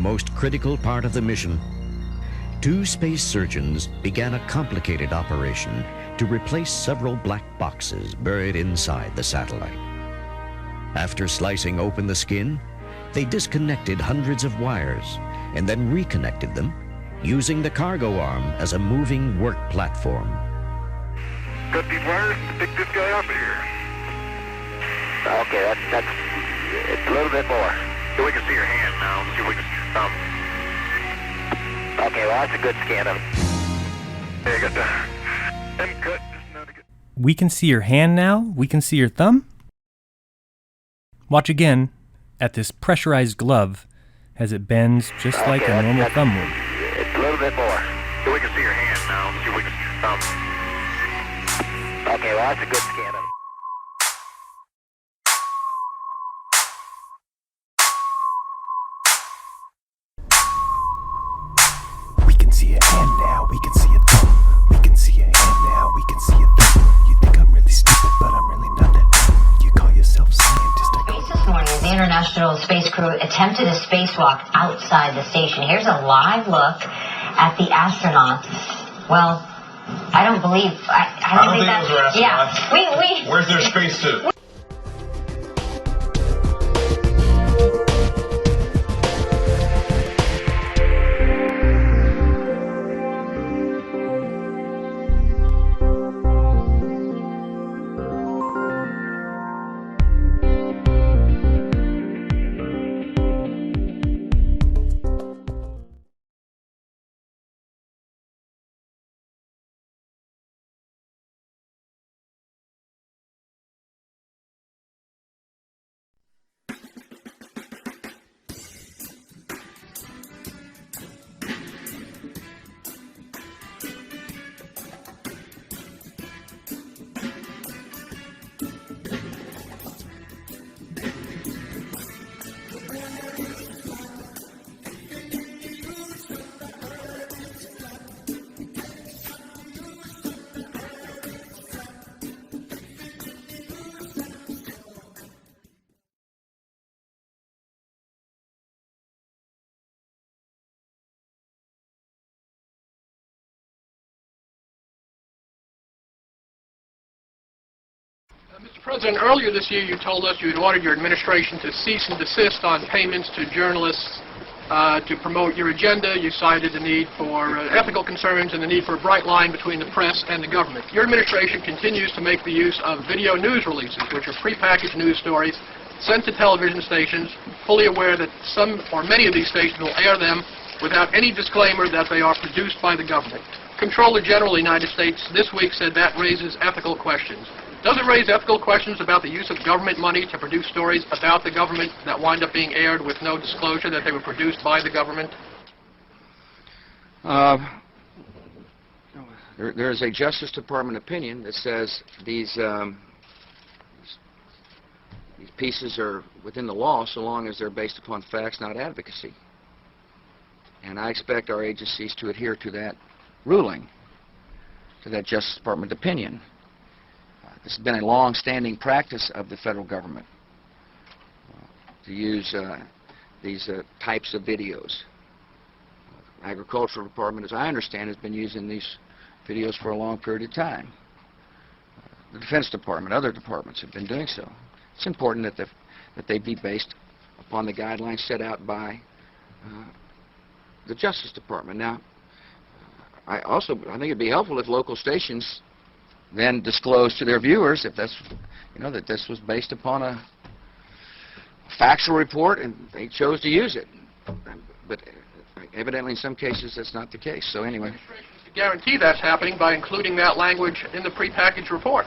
most critical part of the mission, two space surgeons began a complicated operation to replace several black boxes buried inside the satellite. After slicing open the skin, they disconnected hundreds of wires and then reconnected them using the cargo arm as a moving work platform. Got these wires to pick this guy up here. Okay, that's it's a little bit more. So we can see your hand now. See if we can see your thumb. Okay, well that's a good scan of it. Hey, I got the M cut. Just now to get. We can see your hand now? We can see your thumb? Watch again at this pressurized glove as it bends just like a normal thumb would. It's a little bit more. So we can see your hand now. See if we can see your thumb. Okay, well that's a good scan of it. We can see your hand now, we can see your thumb. We can see your hand now, we can see your thumb. You think I'm really stupid, but I'm really not that dumb. You call yourself scientist, I call This morning, the International Space Crew attempted a spacewalk outside the station. Here's a live look at the astronauts. Well, I don't think those are astronauts. Yeah, Where's their spacesuit? Mr. President, earlier this year you told us you had ordered your administration to cease and desist on payments to journalists to promote your agenda. You cited the need for ethical concerns and the need for a bright line between the press and the government. Your administration continues to make the use of video news releases, which are prepackaged news stories sent to television stations, fully aware that some or many of these stations will air them without any disclaimer that they are produced by the government. Comptroller General of the United States this week said that raises ethical questions. Does it raise ethical questions about the use of government money to produce stories about the government that wind up being aired with no disclosure that they were produced by the government? There is a Justice Department opinion that says these pieces are within the law so long as they're based upon facts, not advocacy. And I expect our agencies to adhere to that ruling, to that Justice Department opinion. This has been a long-standing practice of the federal government to use these types of videos. Agricultural Department, as I understand, has been using these videos for a long period of time. The Defense Department, other departments have been doing so. It's important that they be based upon the guidelines set out by the Justice Department. Now, I think it'd be helpful if local stations then disclose to their viewers if that's, that this was based upon a factual report and they chose to use it. But evidently in some cases that's not the case. So anyway. To guarantee that's happening by including that language in the prepackaged report.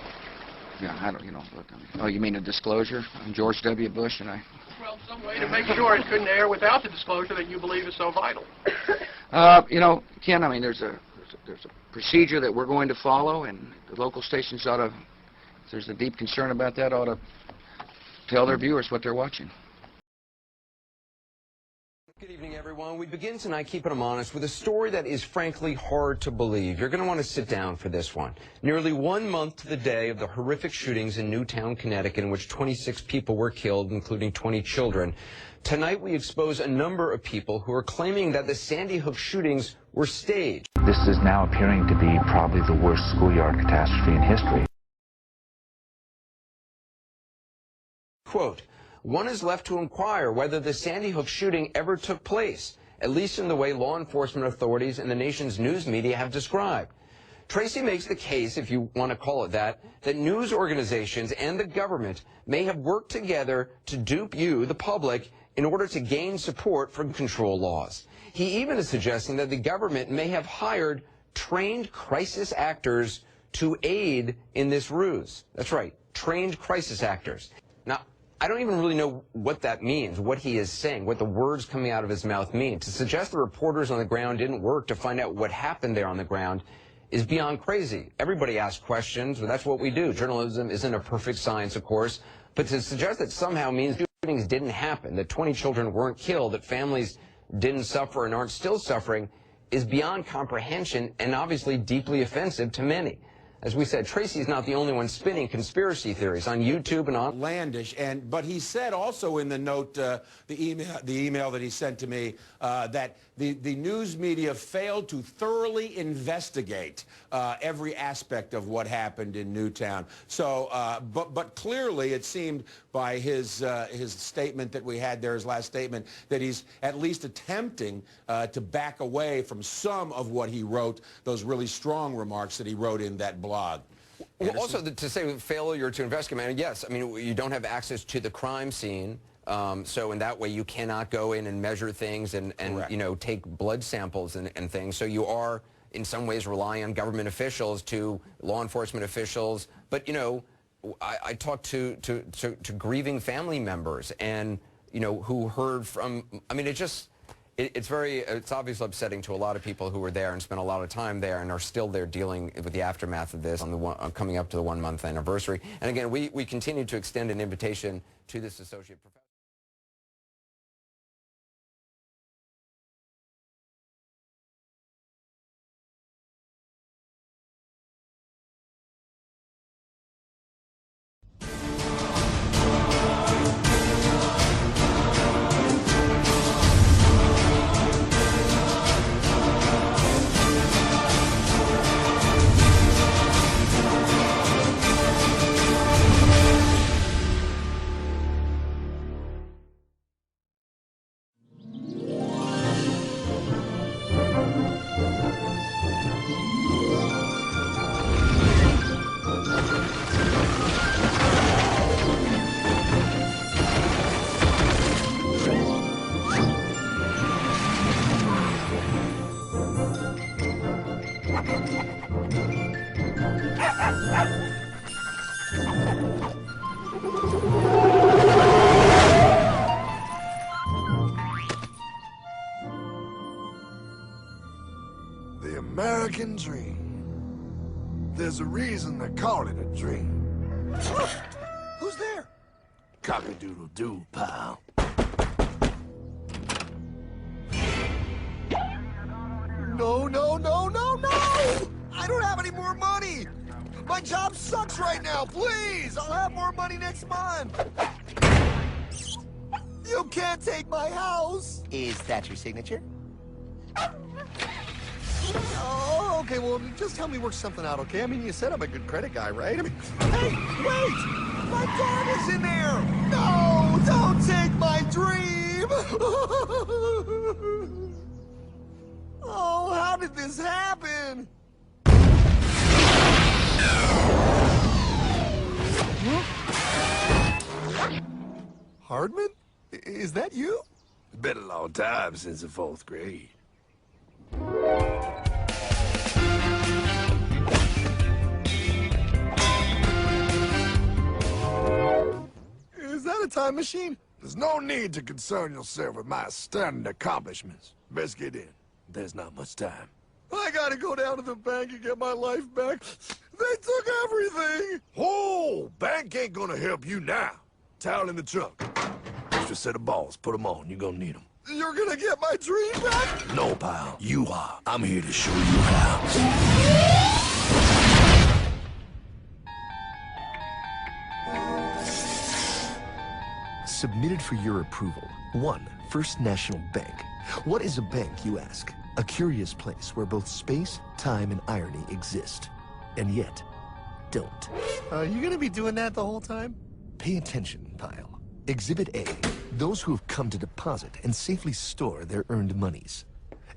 Yeah, I don't, look, oh, you mean a disclosure on George W. Bush and I? Well, some way to make sure it couldn't air without the disclosure that you believe is so vital. Ken, I mean, there's a procedure that we're going to follow, and the local stations ought to, if there's a deep concern about that, ought to tell their viewers what they're watching. Good evening, everyone. We begin tonight, keeping them honest, with a story that is frankly hard to believe. You're going to want to sit down for this one. Nearly 1 month to the day of the horrific shootings in Newtown, Connecticut, in which 26 people were killed, including 20 children. Tonight, we expose a number of people who are claiming that the Sandy Hook shootings were staged. This is now appearing to be probably the worst schoolyard catastrophe in history. Quote, one is left to inquire whether the Sandy Hook shooting ever took place, at least in the way law enforcement authorities and the nation's news media have described. Tracy makes the case, if you want to call it that news organizations and the government may have worked together to dupe you, the public, in order to gain support for control laws. He even is suggesting that the government may have hired trained crisis actors to aid in this ruse. That's right, trained crisis actors. Now, I don't even really know what that means, what he is saying, what the words coming out of his mouth mean. To suggest the reporters on the ground didn't work to find out what happened there on the ground is beyond crazy. Everybody asks questions, but that's what we do. Journalism isn't a perfect science, of course, but to suggest that somehow means shootings didn't happen, that 20 children weren't killed, that families didn't suffer and aren't still suffering is beyond comprehension and obviously deeply offensive to many. As we said, Tracy's not the only one spinning conspiracy theories on YouTube and on outlandish. But he said also in the note, the email that he sent to me, that the news media failed to thoroughly investigate every aspect of what happened in Newtown. So, but clearly it seemed by his statement that we had there, his last statement, that he's at least attempting to back away from some of what he wrote, those really strong remarks that he wrote in that blog. Well, also, to say failure to investigate, I mean, yes, I mean, you don't have access to the crime scene, so in that way you cannot go in and measure things and you know, take blood samples and things. So you are, in some ways, relying on government officials, to law enforcement officials. But, you know, I talked to grieving family members and, you know, who heard from, I mean, it's obviously upsetting to a lot of people who were there and spent a lot of time there and are still there dealing with the aftermath of this coming up to the 1 month anniversary. And again, we continue to extend an invitation to this associate professor. The American dream. There's a reason they call it a dream. Who's there? Cock-a-doodle-doo, pal. No, no, no, no, no! I don't have any more money! My job sucks right now, please! I'll have more money next month! You can't take my house! Is that your signature? Oh, okay, well, just help me work something out, okay? I mean, you said I'm a good credit guy, right? I mean, hey, wait! My dog is in there! No, don't take my dream! Oh, how did this happen? Hardman? Is that you? It's been a long time since the 4th grade. Is that a time machine? There's no need to concern yourself with my stunning accomplishments. Best get in. There's not much time. I gotta go down to the bank and get my life back. They took everything! Oh, bank ain't gonna help you now. Towel in the trunk. Extra set of balls. Put them on. You're gonna need them. You're gonna get my dream back? No, pal. You are. I'm here to show you how. Submitted for your approval. 1. First National Bank. What is a bank, you ask? A curious place where both space, time, and irony exist. And yet, don't. You gonna be doing that the whole time? Pay attention, pile. Exhibit A. Those who have come to deposit and safely store their earned monies.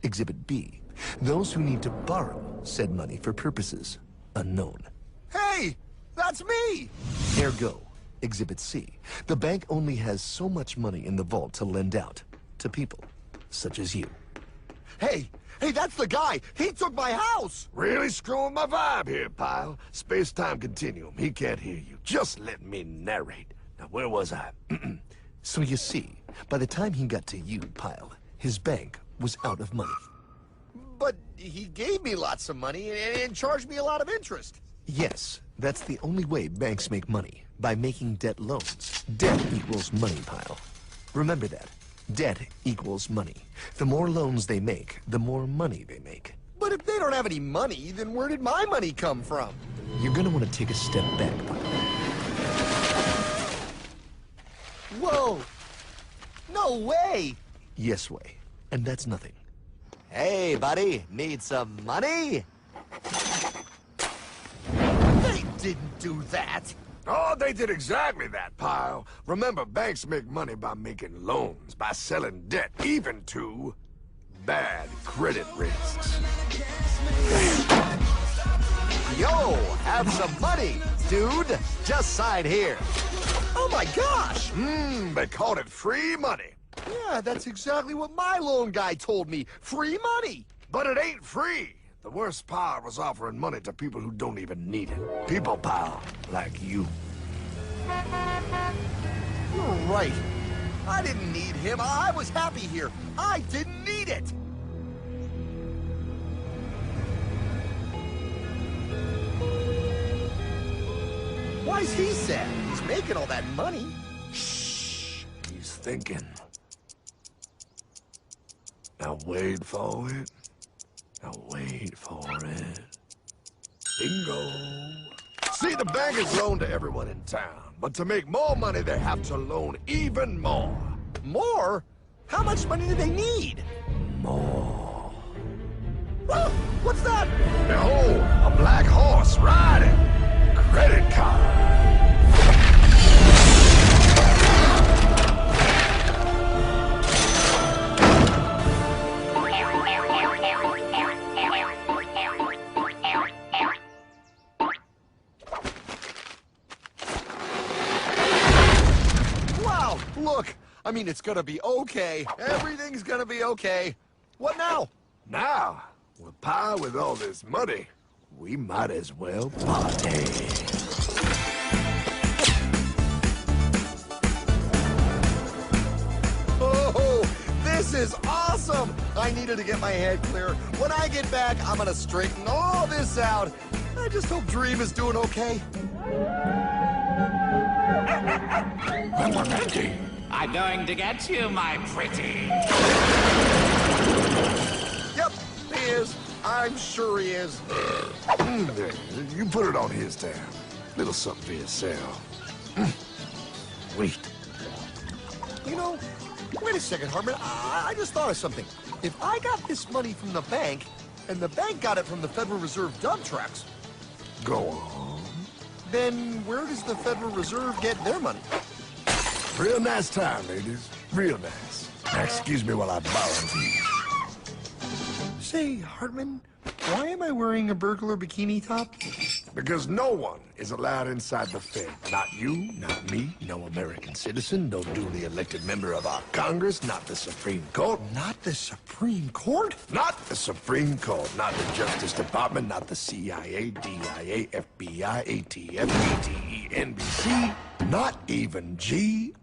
Exhibit B. Those who need to borrow said money for purposes unknown. Hey! That's me! Ergo. Exhibit C. The bank only has so much money in the vault to lend out to people such as you. Hey, that's the guy! He took my house! Really screwing my vibe here, pal. Space-time continuum. He can't hear you. Just let me narrate. Now, where was I? So you see, by the time he got to you, pile, his bank was out of money. But he gave me lots of money and charged me a lot of interest. Yes, that's the only way banks make money. By making debt loans. Debt equals money, pile. Remember that. Debt equals money. The more loans they make, the more money they make. But if they don't have any money, then where did my money come from? You're gonna want to take a step back, pile. Whoa! No way! Yes way. And that's nothing. Hey, buddy. Need some money? They didn't do that! Oh, they did exactly that, pal. Remember, banks make money by making loans, by selling debt, even to bad credit risks. Yo, have some money, dude. Just sign here. Oh my gosh! They called it free money. Yeah, that's exactly what my loan guy told me. Free money. But it ain't free. The worst part was offering money to people who don't even need it. People, pal, like you. You're right. I didn't need him. I was happy here. I didn't need it. Why's he sad? He's making all that money. Shh. He's thinking. Now wait for it. Now wait for it. Bingo. See, the bank is loaned to everyone in town, but to make more money, they have to loan even more. More? How much money do they need? More. Whoa, what's that? Behold, a black horse riding. Credit card. Look, I mean, it's gonna be okay. Everything's gonna be okay. What now? Now, with pile with all this money, we might as well party. Oh, this is awesome! I needed to get my head clear. When I get back, I'm gonna straighten all this out. I just hope Dream is doing okay. I'm going to get you, my pretty. Yep, he is. I'm sure he is. You put it on his tab. Little something for yourself. Wait. You know, wait a second, Hartman. I just thought of something. If I got this money from the bank, and the bank got it from the Federal Reserve dump trucks... Go on. Then where does the Federal Reserve get their money? Real nice time, ladies. Real nice. Now, excuse me while I borrow these. Say, Hartman, why am I wearing a burglar bikini top? Because no one is allowed inside the Fed. Not you, not me, no American citizen, no duly elected member of our Congress, not the Supreme Court. Not the Supreme Court? Not the Supreme Court, not the Justice Department, not the CIA, DIA, FBI, ATF, ATE, NBC, not even G.O.D.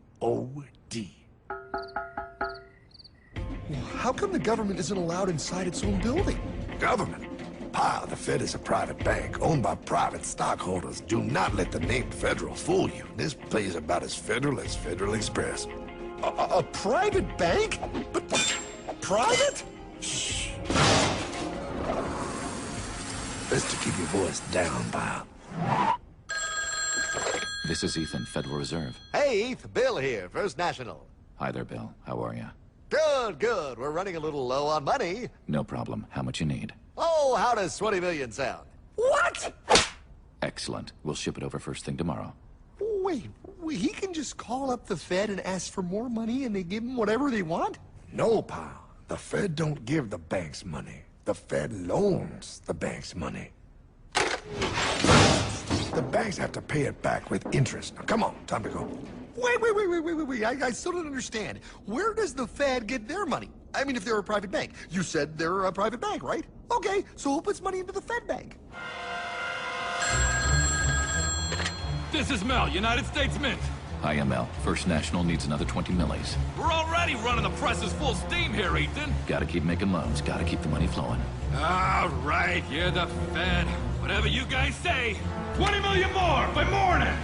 How come the government isn't allowed inside its own building? Government? Pile, the Fed is a private bank owned by private stockholders. Do not let the name Federal fool you. This place is about as federal as Federal Express. A private bank? But private? Shh. Best to keep your voice down, pal. This is Ethan, Federal Reserve. Hey, Eth, Bill here, First National. Hi there, Bill. How are you? Good, good. We're running a little low on money. No problem. How much you need? Oh, how does 20 million sound? What? Excellent. We'll ship it over first thing tomorrow. Wait, he can just call up the Fed and ask for more money and they give him whatever they want? No, pal. The Fed don't give the banks money. The Fed loans the banks money. The banks have to pay it back with interest. Now, come on, time to go. Wait. I still don't understand. Where does the Fed get their money? I mean, if they're a private bank. You said they're a private bank, right? Okay, so who puts money into the Fed bank? This is Mel, United States Mint. Hi, ML. First National needs another 20 millis. We're already running the presses full steam here, Ethan. Gotta keep making loans. Gotta keep the money flowing. All right, you're the Fed. Whatever you guys say. 20 million more by morning.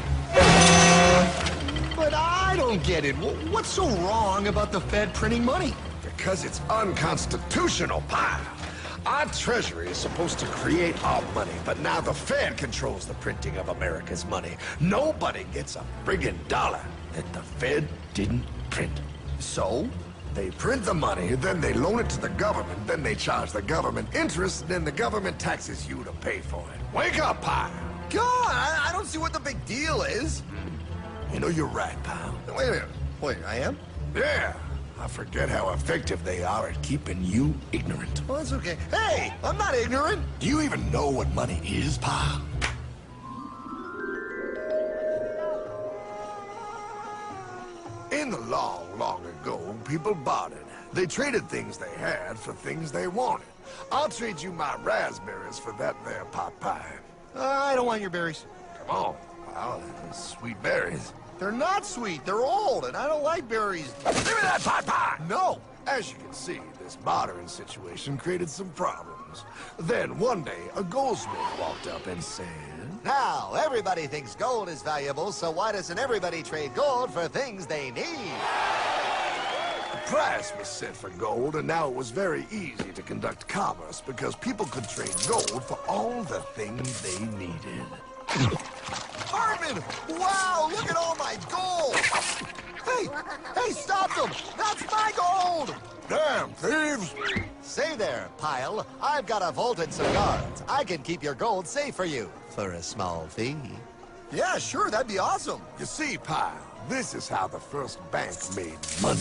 But I don't get it. What's so wrong about the Fed printing money? Because it's unconstitutional, pal. Our Treasury is supposed to create our money, but now the Fed controls the printing of America's money. Nobody gets a friggin' dollar that the Fed didn't print. So, they print the money, then they loan it to the government, then they charge the government interest, then the government taxes you to pay for it. Wake up, pal! God, I don't see what the big deal is. You know, you're right, pal. Wait a minute. Wait, I am? Yeah. I forget how effective they are at keeping you ignorant. Well, that's okay. Hey, I'm not ignorant. Do you even know what money is, pal? In the long ago, people bartered. They traded things they had for things they wanted. I'll trade you my raspberries for that there pot pie. I don't want your berries. Come on, pal. Sweet berries. They're not sweet. They're old, and I don't like berries. Give me that pot pie! No. As you can see, this bartering situation created some problems. Then, one day, a goldsmith walked up and said... Now, everybody thinks gold is valuable, so why doesn't everybody trade gold for things they need? The price was set for gold, and now it was very easy to conduct commerce because people could trade gold for all the things they needed. Hartman! Wow, look at all my gold! Hey, stop them! That's my gold! Damn, thieves! Say there, Pyle. I've got a vault and some guards. I can keep your gold safe for you, for a small fee. Yeah, sure, that'd be awesome. You see, Pyle, this is how the first bank made money.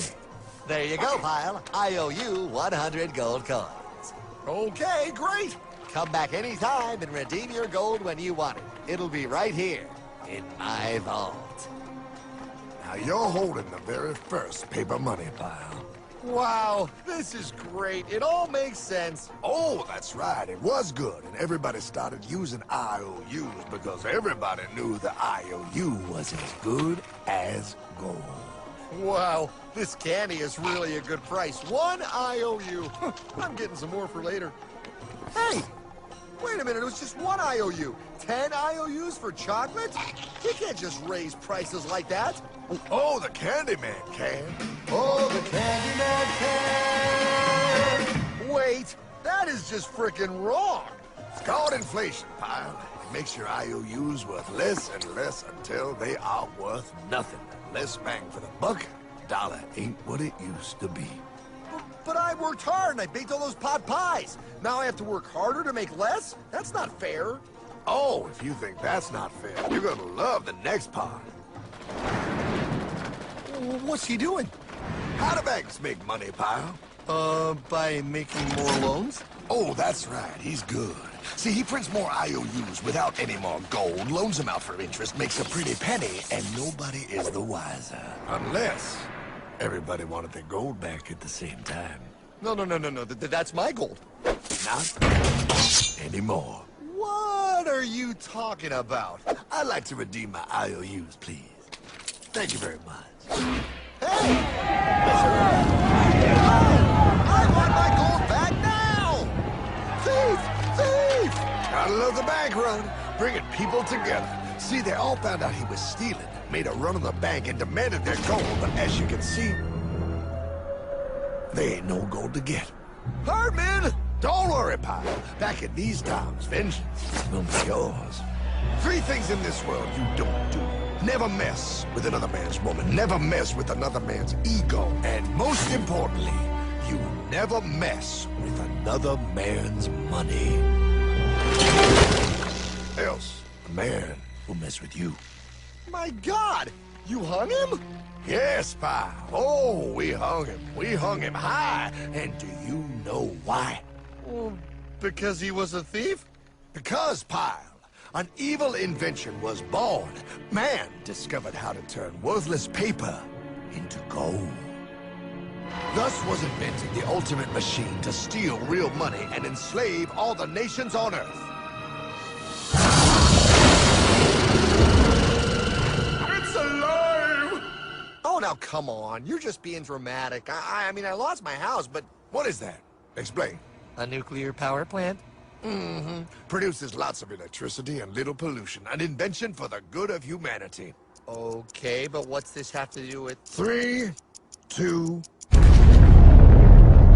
There you go, Pyle. I owe you 100 gold coins. Okay, great. Come back anytime and redeem your gold when you want it. It'll be right here, in my vault. Now you're holding the very first paper money, Pyle. Wow, this is great. It all makes sense. Oh, that's right. It was good, and everybody started using IOUs because everybody knew the IOU was as good as gold. Wow, this candy is really a good price. 1 IOU. I'm getting some more for later. Hey, wait a minute. It was just 1 IOU. 10 IOUs for chocolate? You can't just raise prices like that. Oh, the Candyman can. Oh, the Candyman can. Wait, that is just frickin' wrong. It's called inflation, Pyle. It makes your IOUs worth less and less until they are worth nothing. Less bang for the buck. Dollar ain't what it used to be. But I worked hard and I baked all those pot pies. Now I have to work harder to make less? That's not fair. Oh, if you think that's not fair, you're gonna love the next part. What's he doing? How do banks make money, Pyle? By making more loans? Oh, that's right. He's good. See, he prints more IOUs without any more gold, loans them out for interest, makes a pretty penny, and nobody is the wiser. Unless everybody wanted their gold back at the same time. No. That's my gold. Not anymore. What are you talking about? I'd like to redeem my IOUs, please. Thank you very much. Hey! I want my gold back now! Thief! Gotta love the bank run, bringing people together. See, they all found out he was stealing, made a run on the bank, and demanded their gold, but as you can see, there ain't no gold to get. Herdman! Don't worry, pal. Back in these times, vengeance will be yours. 3 things in this world you don't do. Never mess with another man's woman. Never mess with another man's ego. And most importantly, you never mess with another man's money. Else, a man will mess with you. My God! You hung him? Yes, pal. Oh, we hung him. We hung him high. And do you know why? Well, because he was a thief? Because, pal, an evil invention was born. Man discovered how to turn worthless paper into gold. Thus was invented the ultimate machine to steal real money and enslave all the nations on Earth. It's alive! Oh, now come on. You're just being dramatic. I mean, I lost my house, but... What is that? Explain. A nuclear power plant? Mm-hmm. Produces lots of electricity and little pollution. An invention for the good of humanity. Okay, but what's this have to do with... 3, 2...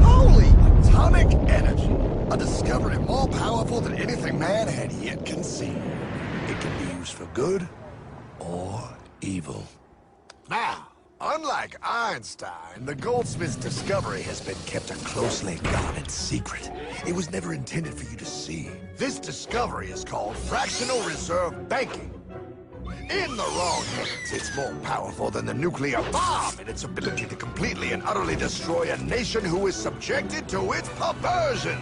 Holy! Atomic energy. A discovery more powerful than anything man had yet conceived. It can be used for good or evil. Now, unlike Einstein, the goldsmith's discovery has been kept a closely guarded secret. It was never intended for you to see. This discovery is called fractional reserve banking. In the wrong hands, it's more powerful than the nuclear bomb in its ability to completely and utterly destroy a nation who is subjected to its perversion.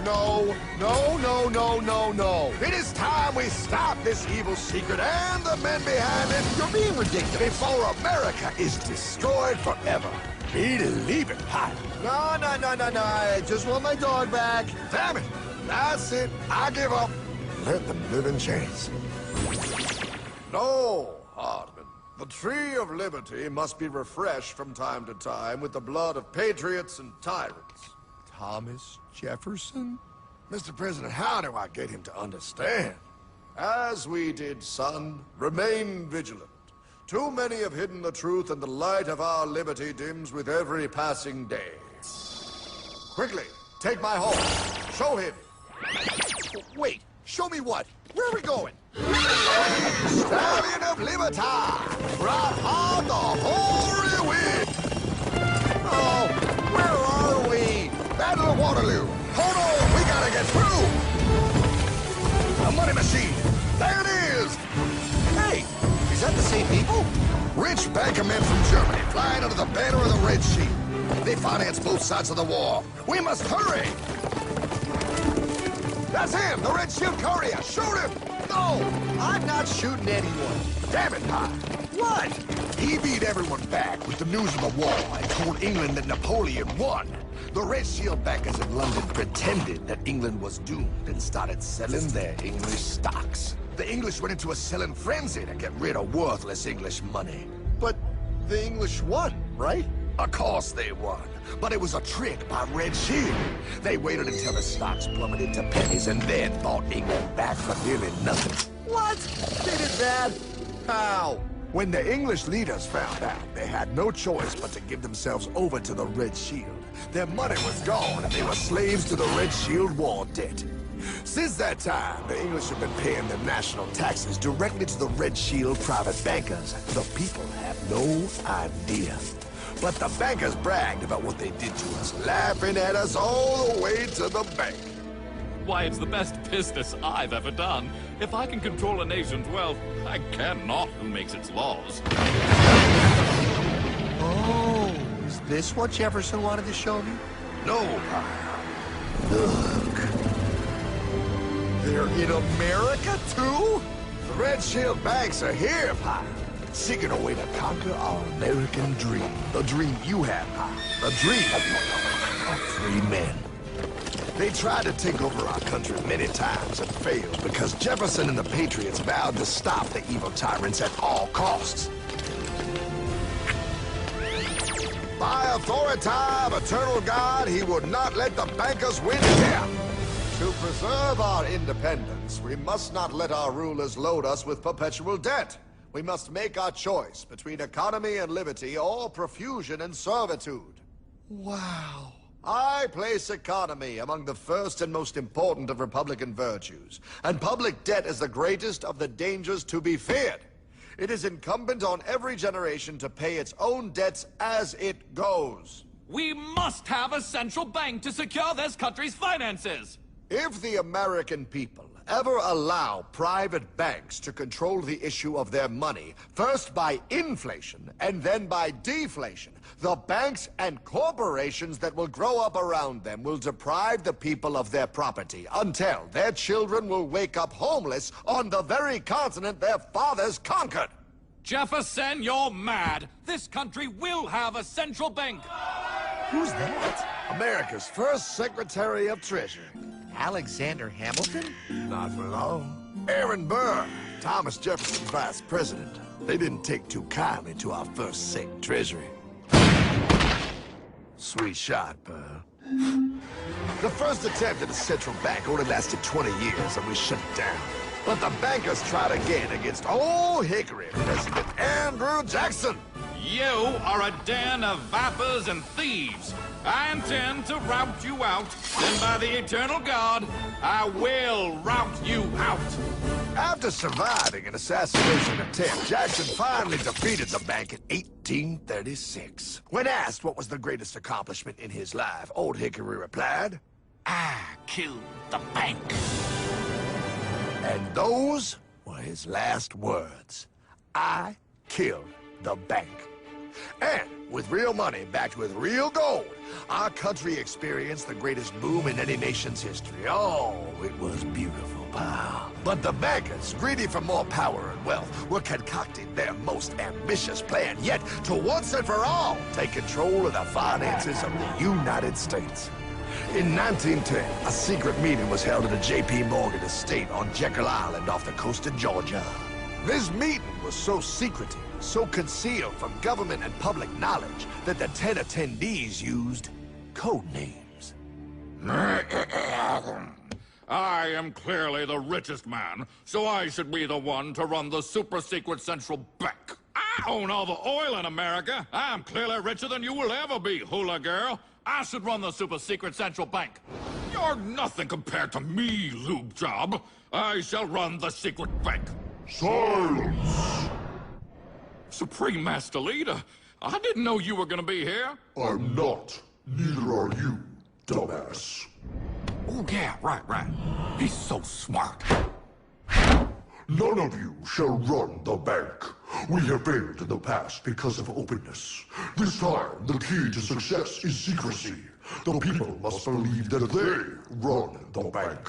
No, no, no, no, no, no. It is time we stop this evil secret and the men behind it. You're being ridiculous. Before America is destroyed forever. Believe it, Pop. No, no, no, no, no. I just want my dog back. Damn it. That's it. I give up. Let them live in chains. No, Hardman. The tree of liberty must be refreshed from time to time with the blood of patriots and tyrants. Thomas Jefferson? Mr. President, how do I get him to understand? As we did, son, remain vigilant. Too many have hidden the truth, and the light of our liberty dims with every passing day. Quickly, take my horse. Show him. Wait, show me what? Where are we going? Stallion of Liberty! Brought on the hoary wind! Oh, where are we? Battle of Waterloo! Hold on, we gotta get through! A money machine! There it is! Hey, is that the same people? Rich bankermen from Germany flying under the banner of the Red Shield. They finance both sides of the war. We must hurry! That's him, the Red Shield courier! Shoot him! No, I'm not shooting anyone. Damn it, Pop. What? He beat everyone back with the news of the war and told England that Napoleon won. The Red Shield bankers in London pretended that England was doomed and started selling their English stocks. The English went into a selling frenzy to get rid of worthless English money. But the English won, right? Of course they won, but it was a trick by Red Shield. They waited until the stocks plummeted to pennies and then bought England back for nearly nothing. What? They did that? How? When the English leaders found out, they had no choice but to give themselves over to the Red Shield. Their money was gone, and they were slaves to the Red Shield war debt. Since that time, the English have been paying their national taxes directly to the Red Shield private bankers. The people have no idea. But the bankers bragged about what they did to us, laughing at us all the way to the bank. Why, it's the best business I've ever done. If I can control a nation's wealth, I care not who makes its laws. Oh, is this what Jefferson wanted to show me? No, Pyle. Look. They're in America, too? The Red Shield banks are here, Pyle. Seeking a way to conquer our American dream. The dream you have, Pyle. The dream of free men. They tried to take over our country many times and failed because Jefferson and the Patriots vowed to stop the evil tyrants at all costs. By authority of eternal God, he would not let the bankers win here. To preserve our independence, we must not let our rulers load us with perpetual debt. We must make our choice between economy and liberty or profusion and servitude. Wow. I place economy among the first and most important of Republican virtues, and public debt is the greatest of the dangers to be feared. It is incumbent on every generation to pay its own debts as it goes. We must have a central bank to secure this country's finances. If the American people ever allow private banks to control the issue of their money, first by inflation and then by deflation, the banks and corporations that will grow up around them will deprive the people of their property until their children will wake up homeless on the very continent their fathers conquered. Jefferson, you're mad. This country will have a central bank. Who's that? America's first Secretary of Treasury. Alexander Hamilton? Not for long. Aaron Burr, Thomas Jefferson's vice president. They didn't take too kindly to our first Sec Treasury. Sweet shot, Burr. The first attempt at a central bank only lasted 20 years and we shut it down. But the bankers tried again against Old Hickory President Andrew Jackson. You are a den of vipers and thieves. I intend to rout you out, and by the eternal God, I will rout you out. After surviving an assassination attempt, Jackson finally defeated the bank in 1836. When asked what was the greatest accomplishment in his life, Old Hickory replied, I killed the bank. And those were his last words. I killed the bank. And with real money backed with real gold, our country experienced the greatest boom in any nation's history. Oh, it was beautiful, pal. But the bankers, greedy for more power and wealth, were concocting their most ambitious plan yet to once and for all take control of the finances of the United States. In 1910, a secret meeting was held at a J.P. Morgan estate on Jekyll Island off the coast of Georgia. This meeting was so secretive, so concealed from government and public knowledge that the 10 attendees used code names. I am clearly the richest man, so I should be the one to run the super-secret central bank. I own all the oil in America. I'm clearly richer than you will ever be, hula girl. I should run the super-secret central bank. You're nothing compared to me, lube job. I shall run the secret bank. Silence! Supreme Master Leader, I didn't know you were gonna be here. I'm not. Neither are you, dumbass. Oh yeah, right. He's so smart. None of you shall run the bank. We have failed in the past because of openness. This time, the key to success is secrecy. The people must believe that they run the bank.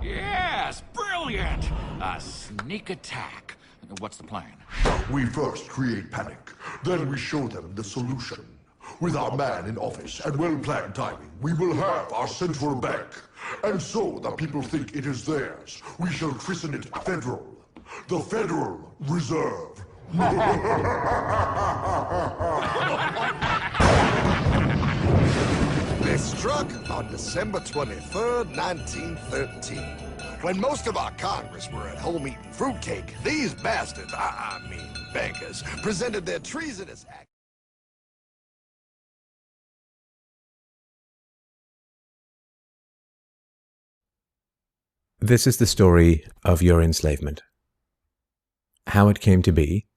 Yes, brilliant! A sneak attack. What's the plan? We first create panic, then we show them the solution. With our man in office and well-planned timing, we will have our central bank. And so the people think it is theirs. We shall christen it Federal. The Federal Reserve. They struck on December 23rd, 1913. When most of our Congress were at home eating fruitcake, these bastards, I mean bankers, presented their treasonous act. This is the story of your enslavement, how it came to be,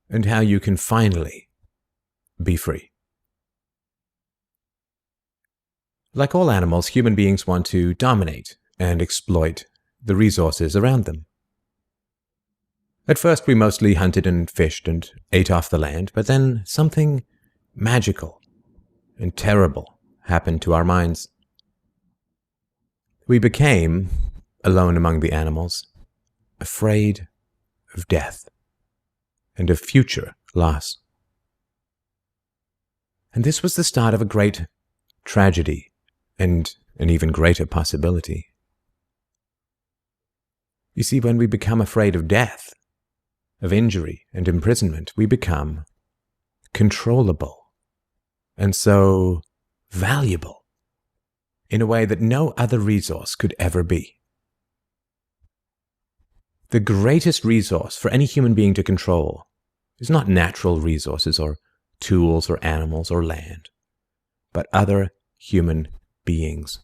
and how you can finally be free. Like all animals, human beings want to dominate and exploit the resources around them. At first, we mostly hunted and fished and ate off the land, but then something magical and terrible happened to our minds. We became, alone among the animals, afraid of death and of future loss. And this was the start of a great tragedy and an even greater possibility. You see, when we become afraid of death, of injury and imprisonment, we become controllable and so valuable. in a way that no other resource could ever be. The greatest resource for any human being to control is not natural resources or tools or animals or land, but other human beings.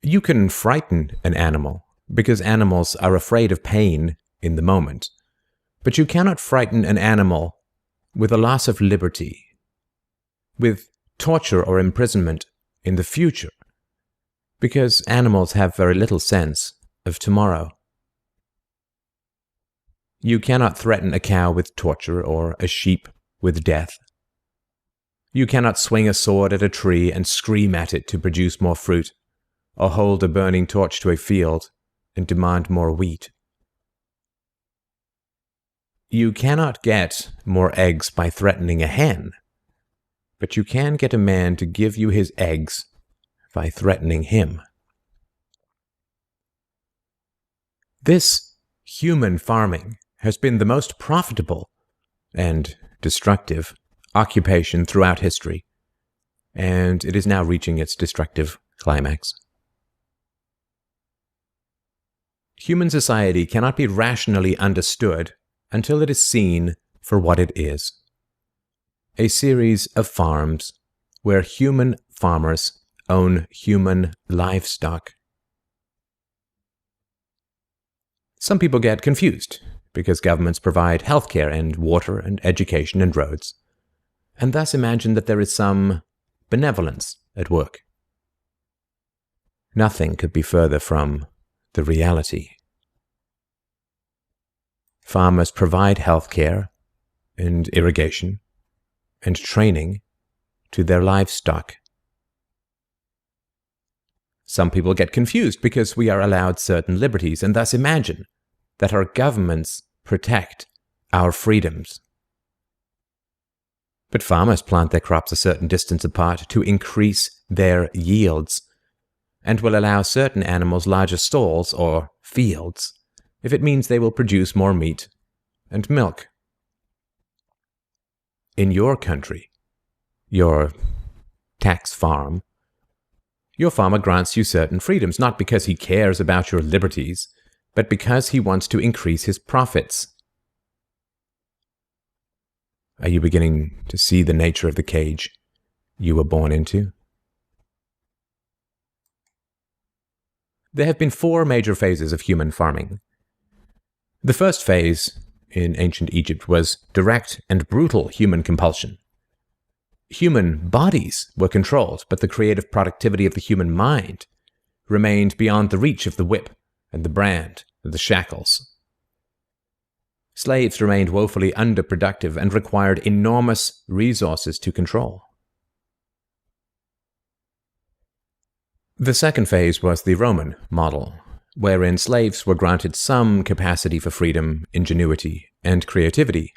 You can frighten an animal because animals are afraid of pain in the moment, but you cannot frighten an animal with a loss of liberty, with torture or imprisonment in the future, because animals have very little sense of tomorrow. You cannot threaten a cow with torture or a sheep with death. You cannot swing a sword at a tree and scream at it to produce more fruit, or hold a burning torch to a field and demand more wheat. You cannot get more eggs by threatening a hen, but you can get a man to give you his eggs by threatening him. This human farming has been the most profitable and destructive occupation throughout history, and it is now reaching its destructive climax. Human society cannot be rationally understood until it is seen for what it is: a series of farms where human farmers own human livestock. Some people get confused because governments provide healthcare and water and education and roads, and thus imagine that there is some benevolence at work. Nothing could be further from the reality. Farmers provide healthcare and irrigation and training to their livestock. Some people get confused because we are allowed certain liberties and thus imagine that our governments protect our freedoms. But farmers plant their crops a certain distance apart to increase their yields, and will allow certain animals larger stalls or fields if it means they will produce more meat and milk. In your country, your tax farm, your farmer grants you certain freedoms, not because he cares about your liberties, but because he wants to increase his profits. Are you beginning to see the nature of the cage you were born into? There have been 4 major phases of human farming. The first phase in ancient Egypt was direct and brutal human compulsion. Human bodies were controlled, but the creative productivity of the human mind remained beyond the reach of the whip and the brand and the shackles. Slaves remained woefully underproductive and required enormous resources to control. The second phase was the Roman model, wherein slaves were granted some capacity for freedom, ingenuity, and creativity,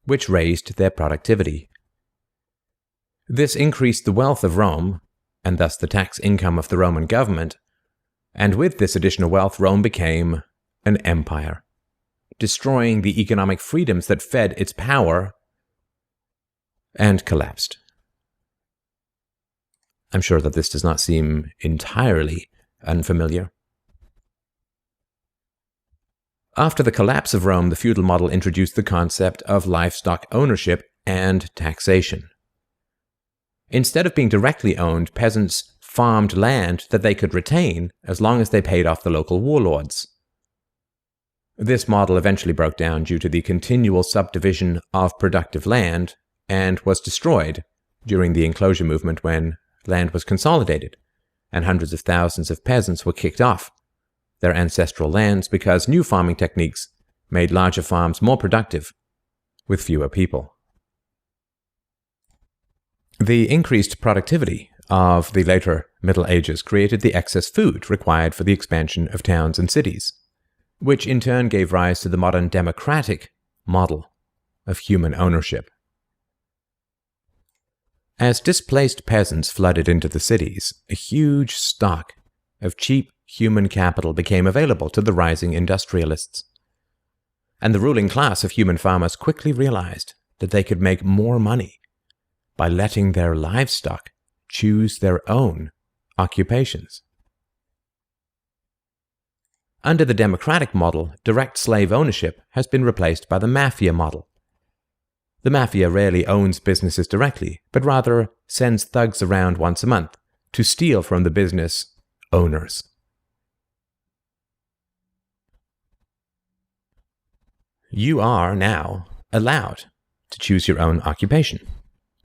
which raised their productivity. This increased the wealth of Rome, and thus the tax income of the Roman government, and with this additional wealth Rome became an empire, destroying the economic freedoms that fed its power, and collapsed. I'm sure that this does not seem entirely unfamiliar. After the collapse of Rome, the feudal model introduced the concept of livestock ownership and taxation. Instead of being directly owned, peasants farmed land that they could retain as long as they paid off the local warlords. This model eventually broke down due to the continual subdivision of productive land and was destroyed during the enclosure movement when land was consolidated and hundreds of thousands of peasants were kicked off their ancestral lands because new farming techniques made larger farms more productive with fewer people. The increased productivity of the later Middle Ages created the excess food required for the expansion of towns and cities, which in turn gave rise to the modern democratic model of human ownership. As displaced peasants flooded into the cities, a huge stock of cheap human capital became available to the rising industrialists. And the ruling class of human farmers quickly realized that they could make more money by letting their livestock choose their own occupations. Under the democratic model, direct slave ownership has been replaced by the mafia model. The mafia rarely owns businesses directly, but rather sends thugs around once a month to steal from the business owners. You are now allowed to choose your own occupation,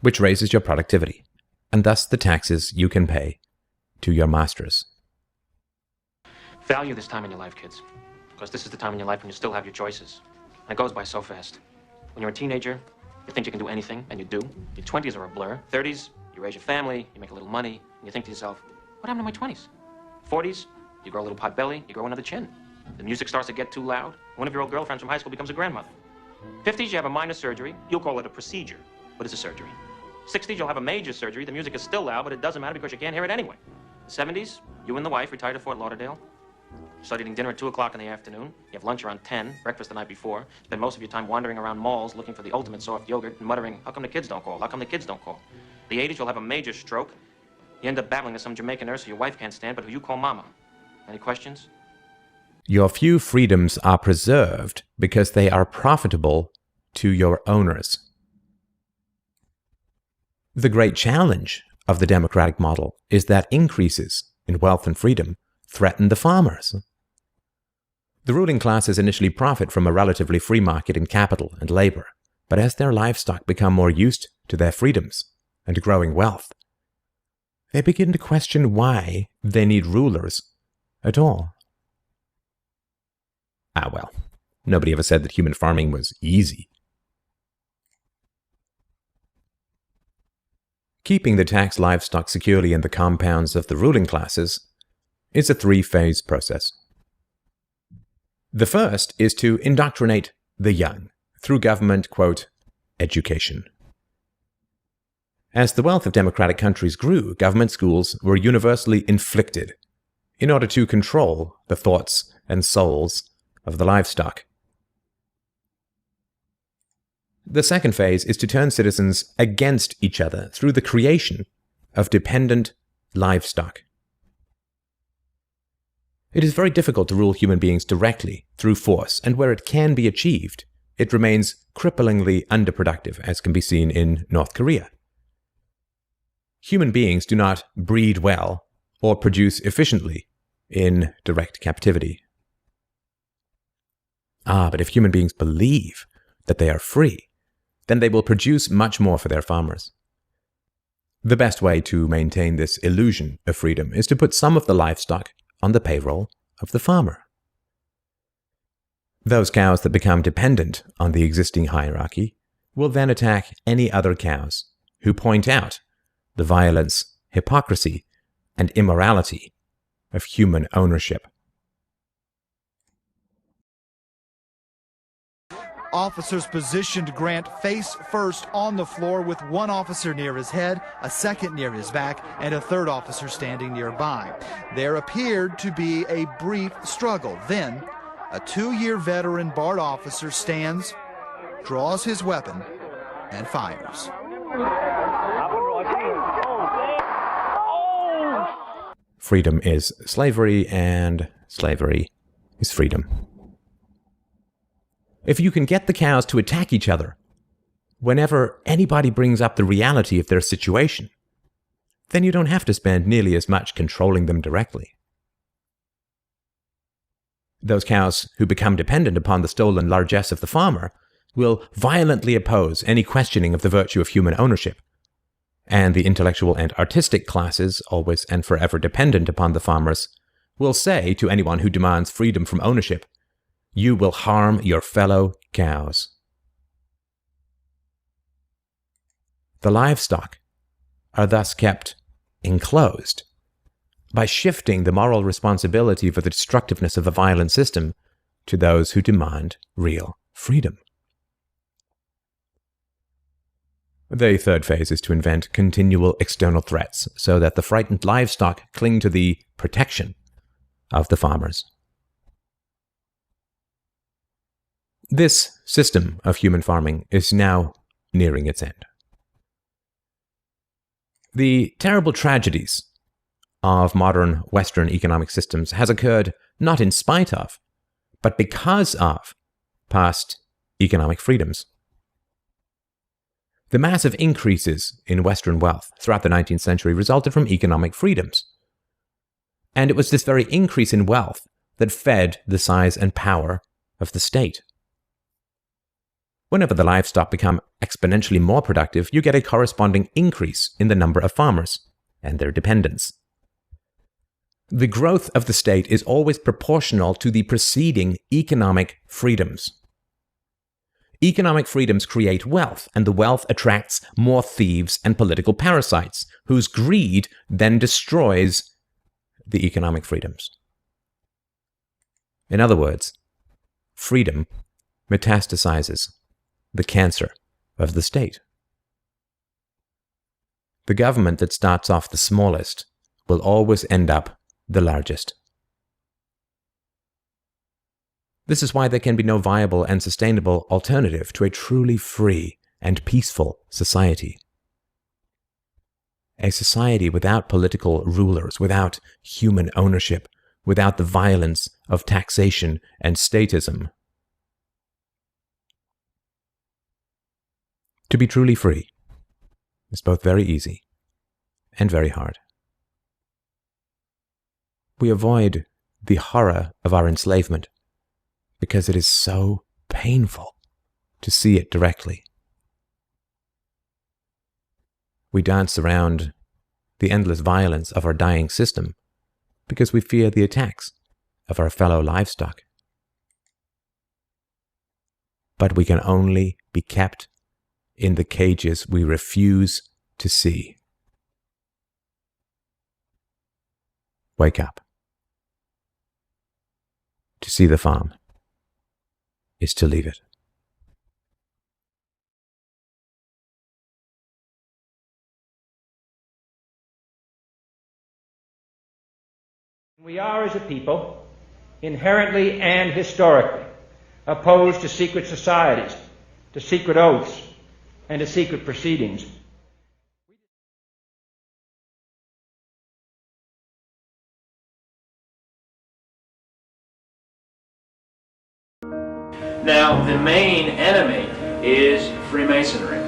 which raises your productivity, and thus the taxes you can pay to your masters. Value this time in your life, kids, because this is the time in your life when you still have your choices. And it goes by so fast. When you're a teenager, you think you can do anything, and you do. Your 20s are a blur. 30s, you raise your family, you make a little money, and you think to yourself, what happened to my 20s? 40s, you grow a little pot belly, you grow another chin. The music starts to get too loud. One of your old girlfriends from high school becomes a grandmother. 50s, you have a minor surgery. You'll call it a procedure, but it's a surgery. 60s, you'll have a major surgery. The music is still loud, but it doesn't matter because you can't hear it anyway. 70s, you and the wife retire to Fort Lauderdale. Start eating dinner at 2 o'clock in the afternoon. You have lunch around 10, breakfast the night before. Spend most of your time wandering around malls looking for the ultimate soft yogurt and muttering, how come the kids don't call? How come the kids don't call? The 80s, you'll have a major stroke. You end up battling with some Jamaican nurse who your wife can't stand, but who you call mama. Any questions? Your few freedoms are preserved because they are profitable to your owners. The great challenge of the democratic model is that increases in wealth and freedom threaten the farmers. The ruling classes initially profit from a relatively free market in capital and labor, but as their livestock become more used to their freedoms and growing wealth, they begin to question why they need rulers at all. Well, nobody ever said that human farming was easy. Keeping the taxed livestock securely in the compounds of the ruling classes is a three-phase process. The first is to indoctrinate the young through government, quote, education. As the wealth of democratic countries grew, government schools were universally inflicted in order to control the thoughts and souls of the livestock. The second phase is to turn citizens against each other through the creation of dependent livestock. It is very difficult to rule human beings directly through force, and where it can be achieved, it remains cripplingly underproductive, as can be seen in North Korea. Human beings do not breed well or produce efficiently in direct captivity. But if human beings believe that they are free, then they will produce much more for their farmers. The best way to maintain this illusion of freedom is to put some of the livestock on the payroll of the farmer. Those cows that become dependent on the existing hierarchy will then attack any other cows who point out the violence, hypocrisy, and immorality of human ownership. Officers positioned Grant face first on the floor with one officer near his head, a second near his back, and a third officer standing nearby. There appeared to be a brief struggle. Then, a 2-year veteran BART officer stands, draws his weapon, and fires. Freedom is slavery, and slavery is freedom. If you can get the cows to attack each other whenever anybody brings up the reality of their situation, then you don't have to spend nearly as much controlling them directly. Those cows who become dependent upon the stolen largesse of the farmer will violently oppose any questioning of the virtue of human ownership, and the intellectual and artistic classes, always and forever dependent upon the farmers, will say to anyone who demands freedom from ownership, you will harm your fellow cows. The livestock are thus kept enclosed by shifting the moral responsibility for the destructiveness of the violent system to those who demand real freedom. The third phase is to invent continual external threats so that the frightened livestock cling to the protection of the farmers. This system of human farming is now nearing its end. The terrible tragedies of modern Western economic systems has occurred not in spite of, but because of past economic freedoms. The massive increases in Western wealth throughout the 19th century resulted from economic freedoms. And it was this very increase in wealth that fed the size and power of the state. Whenever the livestock become exponentially more productive, you get a corresponding increase in the number of farmers and their dependents. The growth of the state is always proportional to the preceding economic freedoms. Economic freedoms create wealth, and the wealth attracts more thieves and political parasites, whose greed then destroys the economic freedoms. In other words, freedom metastasizes the cancer of the state. The government that starts off the smallest will always end up the largest. This is why there can be no viable and sustainable alternative to a truly free and peaceful society. A society without political rulers, without human ownership, without the violence of taxation and statism. To be truly free is both very easy and very hard. We avoid the horror of our enslavement because it is so painful to see it directly. We dance around the endless violence of our dying system because we fear the attacks of our fellow livestock. But we can only be kept in the cages we refuse to see. Wake up. To see the farm is to leave it. We are, as a people, inherently and historically opposed to secret societies, to secret oaths, and to secret proceedings. Now, the main enemy is Freemasonry.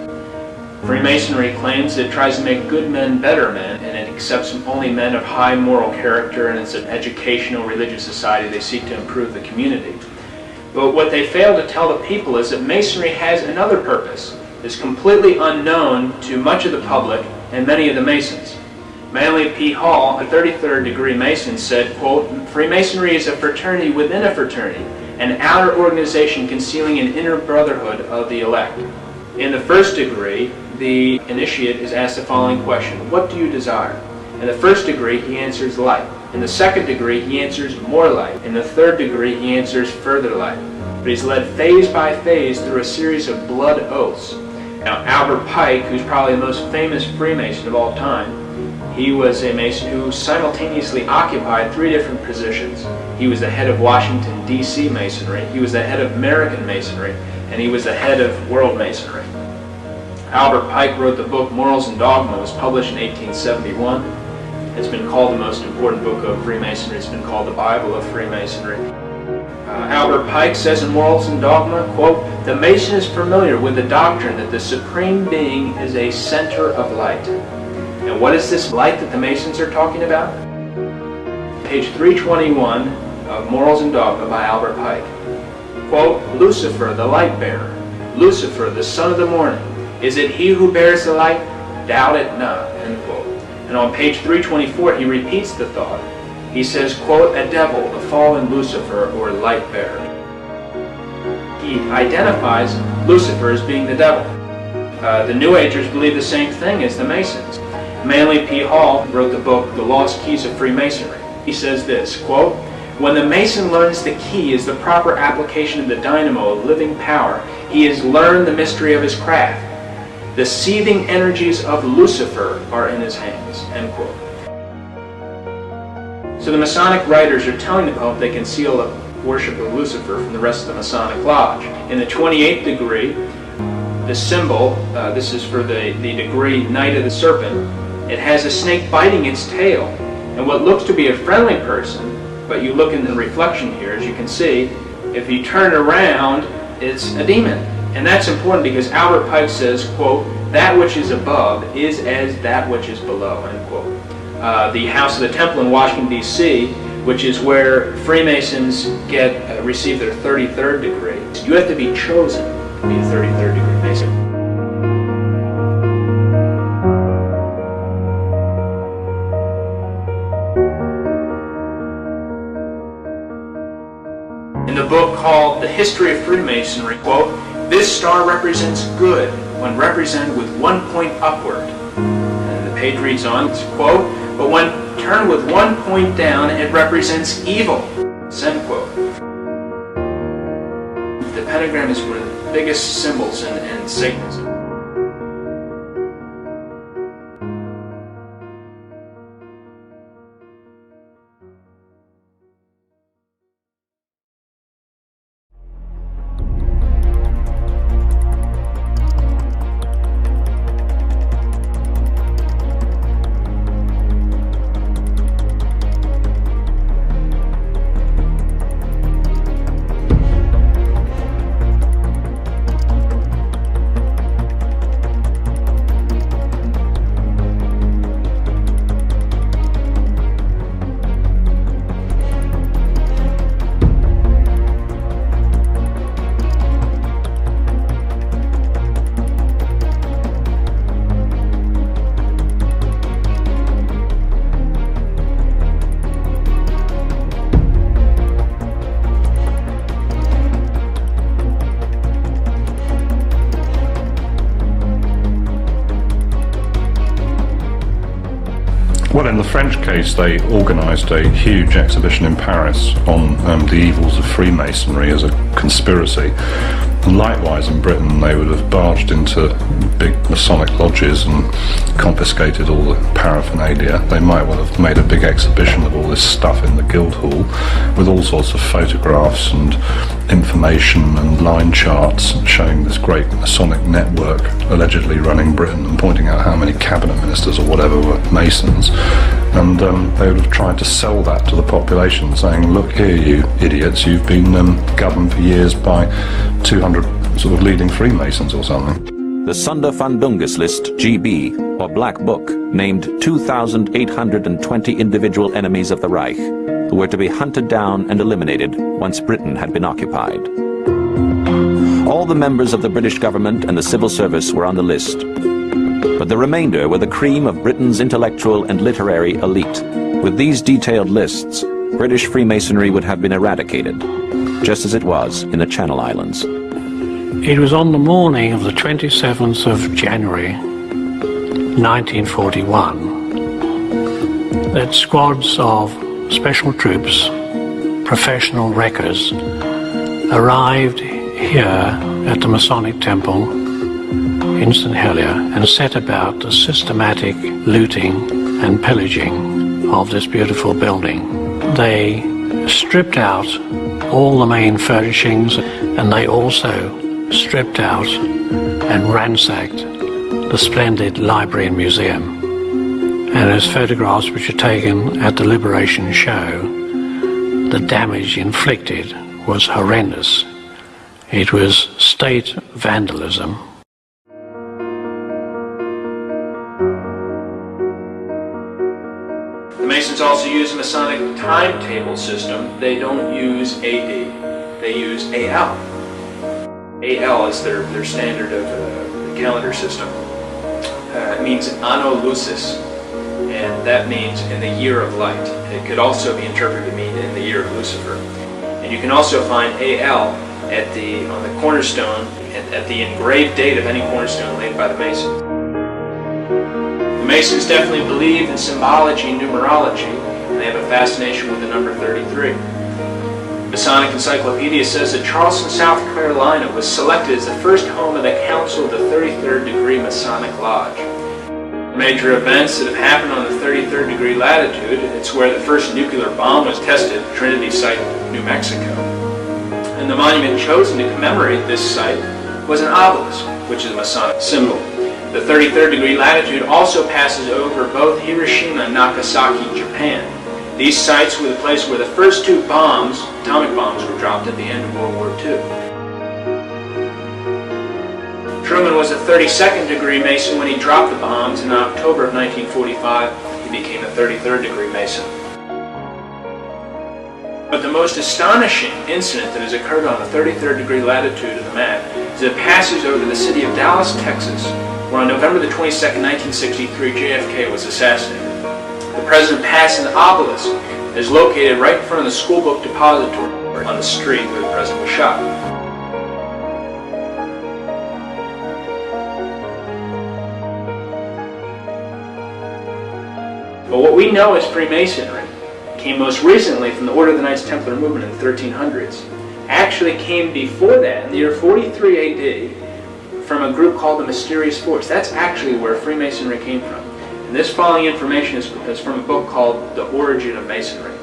Freemasonry claims it tries to make good men better men, and it accepts only men of high moral character, and it's an educational religious society. They seek to improve the community. But what they fail to tell the people is that Masonry has another purpose. It's completely unknown to much of the public and many of the Masons. Manly P. Hall, a 33rd degree Mason, said, quote, "Freemasonry is a fraternity within a fraternity, an outer organization concealing an inner brotherhood of the elect." In the first degree, the initiate is asked the following question: what do you desire? In the first degree, he answers light. In the second degree, he answers more light. In the third degree, he answers further light. But he's led phase by phase through a series of blood oaths. Now, Albert Pike, who's probably the most famous Freemason of all time, he was a Mason who simultaneously occupied 3 different positions. He was the head of Washington, D.C. Masonry, he was the head of American Masonry, and he was the head of World Masonry. Albert Pike wrote the book Morals and Dogma. It was published in 1871. It's been called the most important book of Freemasonry. It's been called the Bible of Freemasonry. Albert Pike says in Morals and Dogma, quote, "The Mason is familiar with the doctrine that the Supreme Being is a center of light." And what is this light that the Masons are talking about? Page 321 of Morals and Dogma by Albert Pike. Quote, "Lucifer, the light bearer, Lucifer, the son of the morning, is it he who bears the light? Doubt it not." End quote. And on page 324 he repeats the thought. He says, quote, "A devil, a fallen Lucifer, or light bearer." He identifies Lucifer as being the devil. The New Agers believe the same thing as the Masons. Manly P. Hall wrote the book The Lost Keys of Freemasonry. He says this, quote, "When the Mason learns the key is the proper application of the dynamo of living power, he has learned the mystery of his craft. The seething energies of Lucifer are in his hands." End quote. So the Masonic writers are telling the Pope they conceal the worship of Lucifer from the rest of the Masonic Lodge. In the 28th degree, the symbol, this is for the degree Knight of the Serpent, It has a snake biting its tail, and what looks to be a friendly person, but you look in the reflection here, as you can see, if you turn around, it's a demon. And that's important because Albert Pike says, quote, "That which is above is as that which is below," end quote. The House of the Temple in Washington, D.C., which is where Freemasons receive their 33rd degree. You have to be chosen to be a 33rd degree Mason. In the book called The History of Freemasonry, quote, "This star represents good when represented with 1 point upward." And the page reads on, quote, "But when turned with 1 point down, it represents evil," end quote. The pentagram is one of the biggest symbols in Satanism. Well, in the French case, they organised a huge exhibition in Paris on the evils of Freemasonry as a conspiracy. And likewise in Britain, they would have barged into big Masonic lodges and confiscated all the paraphernalia. They might well have made a big exhibition of all this stuff in the Guildhall with all sorts of photographs and information and line charts showing this great Masonic network allegedly running Britain and pointing out how many cabinet ministers or whatever were Masons. And they would have tried to sell that to the population, saying, "Look here, you idiots, you've been governed for years by 200 sort of leading Freemasons or something." The Sonderfundungus List, GB, or Black Book, named 2,820 individual enemies of the Reich, who were to be hunted down and eliminated once Britain had been occupied. All the members of the British government and the civil service were on the list, but the remainder were the cream of Britain's intellectual and literary elite. With these detailed lists, British Freemasonry would have been eradicated, just as it was in the Channel Islands. It was on the morning of the 27th of January 1941 that squads of special troops, professional wreckers, arrived here at the Masonic Temple in St. Helier and set about the systematic looting and pillaging of this beautiful building. They stripped out all the main furnishings, and they also stripped out and ransacked the splendid library and museum. And as photographs which are taken at the Liberation show, the damage inflicted was horrendous. It was state vandalism. The Masons also use a Masonic timetable system. They don't use AD, they use AL. AL is their standard of the calendar system. It means Anno Lucis, and that means in the year of light. It could also be interpreted to mean in the year of Lucifer. And you can also find AL on the cornerstone, at the engraved date of any cornerstone laid by the Masons. The Masons definitely believe in symbology and numerology, and they have a fascination with the number 33. Masonic Encyclopedia says that Charleston, South Carolina was selected as the first home of the Council of the 33rd Degree Masonic Lodge. Major events that have happened on the 33rd degree latitude, it's where the first nuclear bomb was tested, Trinity Site, New Mexico. And the monument chosen to commemorate this site was an obelisk, which is a Masonic symbol. The 33rd degree latitude also passes over both Hiroshima and Nagasaki, Japan. These sites were the place where the first two bombs, atomic bombs, were dropped at the end of World War II. Truman was a 32nd degree Mason when he dropped the bombs. In October of 1945, he became a 33rd degree Mason. But the most astonishing incident that has occurred on the 33rd degree latitude of the map is it passes over the city of Dallas, Texas, where on November the 22nd, 1963, JFK was assassinated. The president passed an obelisk that is located right in front of the school book depository on the street where the president was shot. But what we know as Freemasonry came most recently from the Order of the Knights Templar movement in the 1300s. Actually came before that, in the year 43 AD, from a group called the Mysterious Force. That's actually where Freemasonry came from. And this following information is from a book called The Origin of Masonry.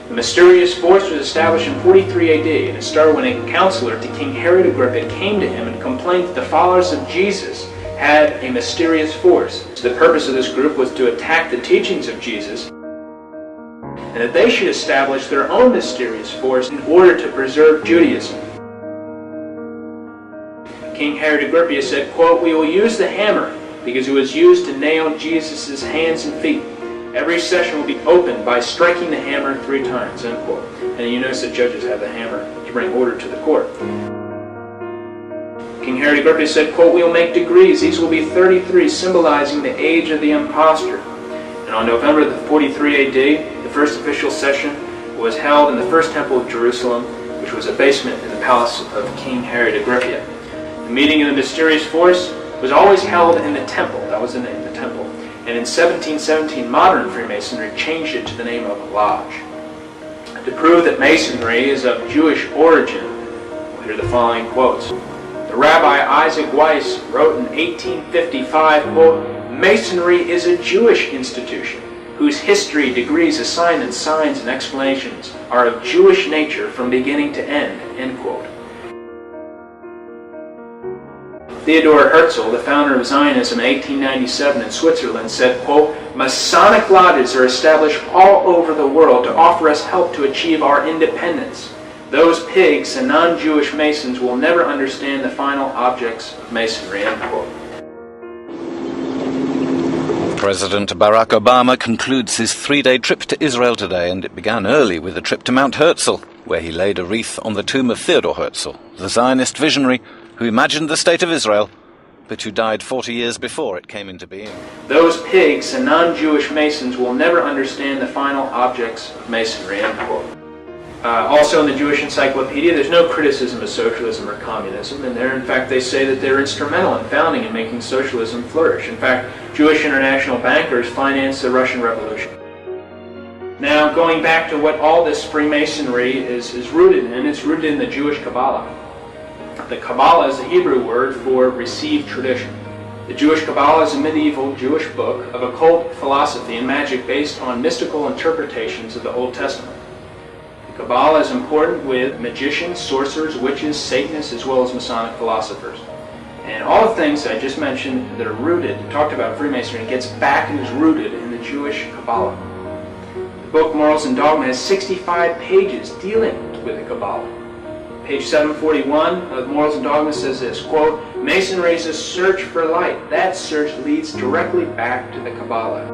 The Mysterious Force was established in 43 AD, and it started when a counselor to King Herod Agrippa came to him and complained that the followers of Jesus had a mysterious force. So the purpose of this group was to attack the teachings of Jesus, and that they should establish their own mysterious force in order to preserve Judaism. King Herod Agrippa said, quote, "We will use the hammer because it was used to nail Jesus' hands and feet. Every session will be opened by striking the hammer 3 times, end quote." And you notice that judges have the hammer to bring order to the court. King Herod Agrippa said, quote, "We will make degrees. These will be 33, symbolizing the age of the impostor." And on November the 43 AD, the first official session was held in the First Temple of Jerusalem, which was a basement in the palace of King Herod Agrippa. The meeting of the Mysterious Force was always held in the temple. That was the name, the temple. And in 1717, modern Freemasonry changed it to the name of a lodge. To prove that Masonry is of Jewish origin, we'll hear the following quotes. The Rabbi Isaac Weiss wrote in 1855, quote, "Masonry is a Jewish institution whose history, degrees, assignments, signs, and explanations are of Jewish nature from beginning to end," end quote. Theodor Herzl, the founder of Zionism in 1897 in Switzerland, said, quote, "Masonic lodges are established all over the world to offer us help to achieve our independence. Those pigs and non-Jewish Masons will never understand the final objects of Masonry," end quote. President Barack Obama concludes his 3-day trip to Israel today, and it began early with a trip to Mount Herzl, where he laid a wreath on the tomb of Theodor Herzl, the Zionist visionary who imagined the state of Israel, but who died 40 years before it came into being. Those pigs and non-Jewish Masons will never understand the final objects of Masonry, end quote. Also in the Jewish Encyclopedia, there's no criticism of socialism or communism, and in fact, they say that they're instrumental in founding and making socialism flourish. In fact, Jewish international bankers financed the Russian Revolution. Now, going back to what all this Freemasonry is rooted in, it's rooted in the Jewish Kabbalah. The Kabbalah is the Hebrew word for received tradition. The Jewish Kabbalah is a medieval Jewish book of occult philosophy and magic based on mystical interpretations of the Old Testament. The Kabbalah is important with magicians, sorcerers, witches, Satanists, as well as Masonic philosophers. And all the things I just mentioned that are rooted, talked about Freemasonry, gets back and is rooted in the Jewish Kabbalah. The book Morals and Dogma has 65 pages dealing with the Kabbalah. Page 741 of Morals and Dogma says this, quote, "Masonry is a search for light. That search leads directly back to the Kabbalah."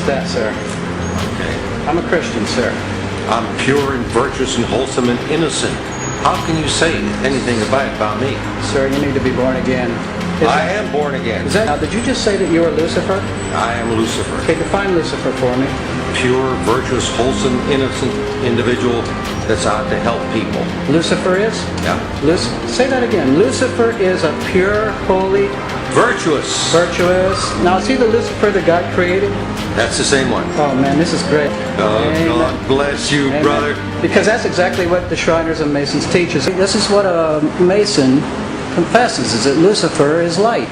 that, sir? Okay. I'm a Christian, sir. I'm pure and virtuous and wholesome and innocent. How can you say anything about me? Sir, you need to be born again. I am born again. Now, did you just say that you are Lucifer? I am Lucifer. Okay, define Lucifer for me. Pure, virtuous, wholesome, innocent individual that's out to help people. Lucifer is? Yeah. Say that again. Lucifer is a pure, holy... Virtuous. Virtuous. Now, is he the Lucifer that God created? That's the same one. Oh, man, this is great. Oh, Amen. God bless you, Amen. brother. Because that's exactly what the Shriners and Masons teach us. This is what a Mason confesses, is that Lucifer is light.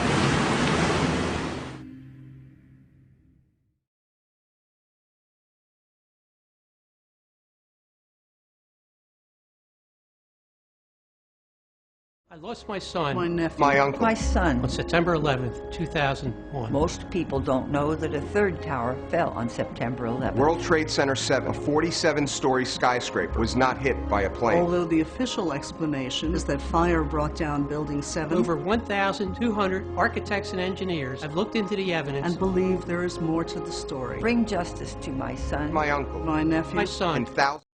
I lost my son. My nephew. My uncle. My son. On September 11th, 2001. Most people don't know that a third tower fell on September 11th. World Trade Center 7, a 47-story skyscraper, was not hit by a plane. Although the official explanation is that fire brought down Building 7. Over 1,200 architects and engineers have looked into the evidence and believe there is more to the story. Bring justice to my son. My uncle. My nephew. My son. And thousands.